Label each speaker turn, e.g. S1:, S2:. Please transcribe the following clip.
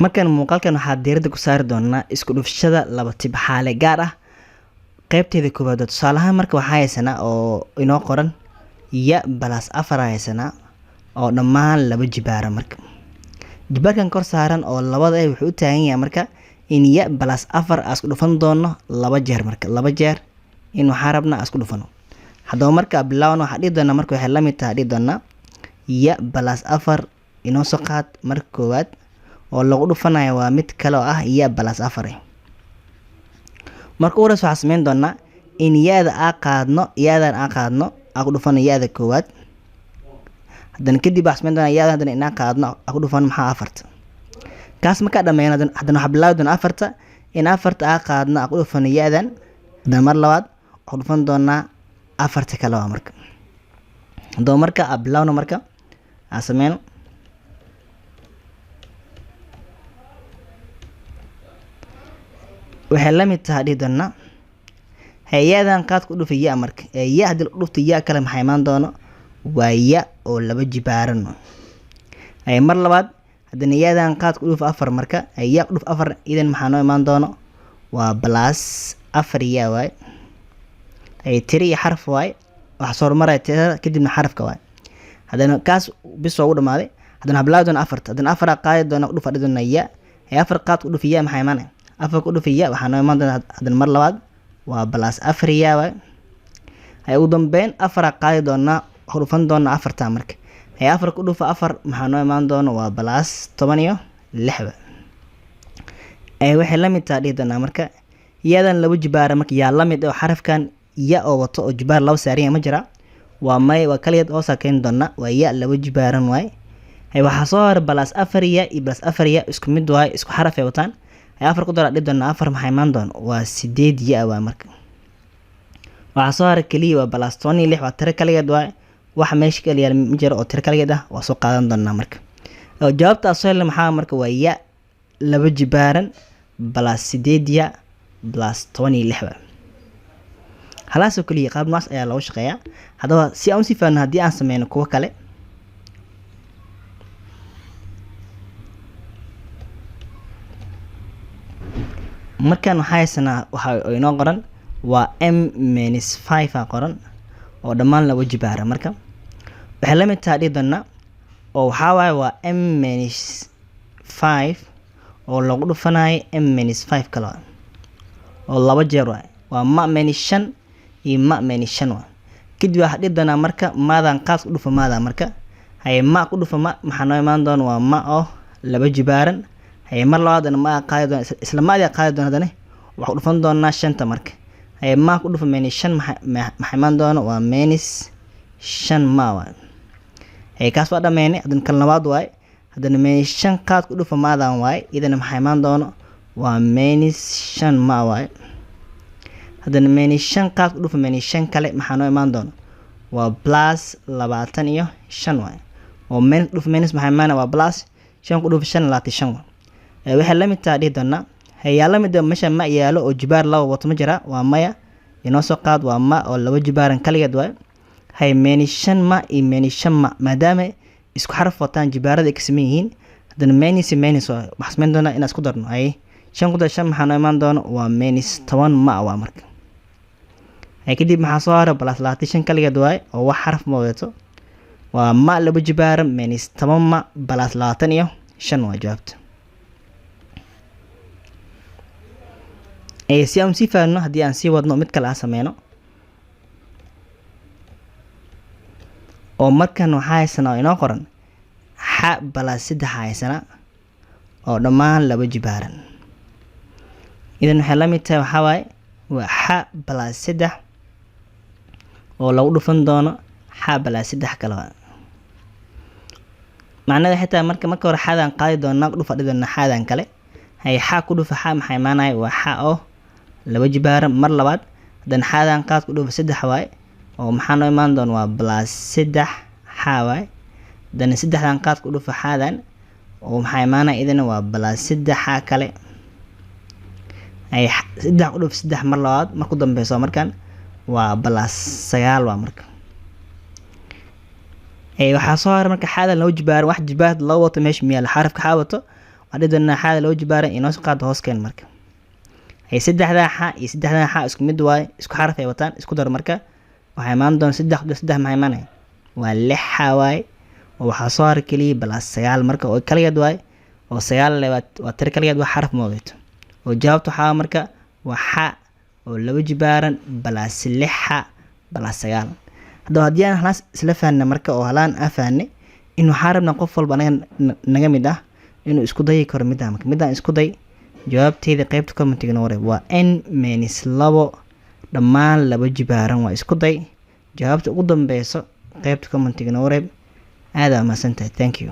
S1: markan muuqaalkan waxaa diiradda ku saari doonaa isku dhufshada laba tib xaale gaar ah qaybteeda koowaad tusaale ahaan marka waxaa haysanaa oo inoo qoran ya balas 4 haysanaa oo dhammaan laba jibaara marka jibaarkan kor saaran oo labada ay wuxuu u taagan yahay marka in ya balas 4 aan isku dhufan doono laba jeer marka laba jeer in waxaan rabnaa isku dhufano haddaba marka bilowna waxaa dhihi doonaa marka waxay la mid tahay dhihi doonaa ya balas 4 inoo soo qaad marka koowaad oo lagu dhufanayo waa mid kale oo ah ya balas 4 marka uu raas waxaan sameyn doonaa in yaada aan qaadno aan ku dhufano yaada koowaad haddana kadib waxaan sameyn doonaa yaada haddana inaan qaadno aan ku dhufano maxaa 4 kaas marka dhameeyna haddana waxaan bilaabi doonaa 4 in 4 aan qaadno aan ku dhufano yaadan haddana mar labaad waxaan ku dhufan doonaa 4 kale waa marka haddaba marka aan bilowno marka aan sameyno waxay la mid tahay dhihi doonaa hay-adan qaadku u dhufay ya marka ya haddii la dhufto ya kale maxay imaan doono waa ya oo laba jibaaran ay mar labaad haddana yadan qaadku u dhuf 4 marka ya u dhuf 4 idan maxaa noo imaan doono waa plus 4 ya waay ay tiri xarf waay wax soo maray tirada kadibna xarfka waay haddana kaas bis ugu dhamaaday haddana bilaw doona 4 haddana 4 qaadi doona u dhuf doona ya ay 4 qaadku u dhufay ya maxay imaan afar ku dhufaya waxaan noo imaan doonaa haddana mar labaad waa plus 4 ya waay ay ugu dambeyn 4 qaadi doonaa waxaan dhufan doonaa 4 marka ay 4 ku dhufa 4 maxaa noo imaan doona waa plus 16 ay waxay la mid tahay dhihi doonaa marka yadan laba jibaara marka yaa la mid oo xarafkan ya oo wato oo jibaar laba saariya ma jira waa may waa kaliya oo saakeyn doona waa ya laba jibaaran waay ay waxa soo hor plus 4 ya iyo plus 4 ya isku mid waay isku xaraf ay wataan ay 4 ku dara dhidana 4 maxay imaan doon waa 8 ya waa marka waxa soo hor kaliya waa plus 16 waa tiro kaligeed waay wax meesha kaliya ma jiro oo tiro kaligeed ah waa soo qaadan doonaa marka oo jawaabta soo helna maxaa marka waa ya laba jibaaran plus 8 ya plus 16 halaas oo kaliya qaab naas ayaa loo shaqeeyaa hadaba si aan si faano hadii aan sameeyno kuwa kale markan waxaa haysanaa waxa inoo qoran waa m-5 qoran oo dhammaan laba jibaara marka waxay la mid tahay dhihi doonaa oo waxaa waaye waa m-5 oo lagu dhufanayo m-5 kale oo laba jeer waay waa ma-5 iyo ma-5 waay kadib waxaa dhihi doonaa marka maadan qaas ku dhufa maadan marka haye ma ku dhufa ma maxaa noo imaan doona waa ma oo laba jibaaran ay mar labaadna ma qaadi doona isla maadi qaadi doona hadana waxa u dhufan doonaa 5 marka ay ma ku dhufan 5 maxay imaan doona waa -5 ma waa ay kaas waa dhameeyay hadan kan labaad waay hadana 5 qaad ku dhufa maadan waay idana maxay imaan doona waa -5 ma waay hadana 5 qaad ku dhufa 5 kale maxaa noo imaan doona waa plus 25 waay oo men dhuf minus maxay imaan waa plus 5 ku dhufa 5 25 waxay la mid tahay dhihi doonaa hayaa la mid meesha ma yaalo oo jibaar laba wato ma jira waa maya inoo soo qaad waa ma oo laba jibaaran kaligeed waay hay -5 ma iyo -5 ma maadaama isku xaraf wataan jibaarada ka sameeyeen yihiin haddana -minus wax sameyn doonaa inaan isku darno hay 5 ku dar 5 maxaa noo imaan doona waa -10 ma waa marka hay kadib maxaa soo haray plus 25 kaligeed waay oo wax xaraf ma wato waa ma laba jibaaran -10 ma plus 25 waa jawaabta ay si aan si faano hadii aan sii wadno mid kale aan sameeyno oo markan waxa haysanaa inoo qoran xa balas 3 haysana oo dhammaan laba jibaaran idan waxa la mid tahay waxa waay waa xa balas 3 oo lagu dhufan doono xa balas 3 kale macnaheedu xitaa marka hore xadan qaadi doona dhufa dhidana xadan kale hay xa ku dhufa xa maxay maanay waa xa oo laba jibaaran mar labaad hadan xadan qaad ku dhufa 3 waay oo maxaa noo imaan doona waa plus 3 xa waay dan 3dan qaad ku dhufa xadan oo maxay maanay idina waa plus 3 xa kale ay 3 ku dhufa 3 mar labaad marku dambeeyo markan waa plus 9 waa marka ay waxa soo haray marka xadan loo jibaaran wax jibaad loo wato meesha meel xarafka xaawato adidana xaada loo jibaaray inoo soo qaado hoos keen marka ay saddexda xa iyo saddexda xa isku mid waay isku xaraf ay wataan isku dar marka waxay imaan doon 3 3 maxay imaanay waa 6 xa waay oo waxa soo har kaliya plus 9 marka oo kaliya waay oo 9 leeyahay waa tir kaliya wax xaraf moodeeto oo jawaabtu waxa marka waa xa oo laba jibaaran plus 6 xa plus 9 haddii aan halaas isla fahanna marka oo halaan afaanay inuu xarabna qof walba naga mid ah inuu isku dayi karo midaan isku day jawaabteeda qaybta commentiga noo wareeb waa n-2 dhammaan laba jibaaran waa isku day jawaabta ugu dambeyso qaybta commentiga noo wareeb aad ama santahay thank you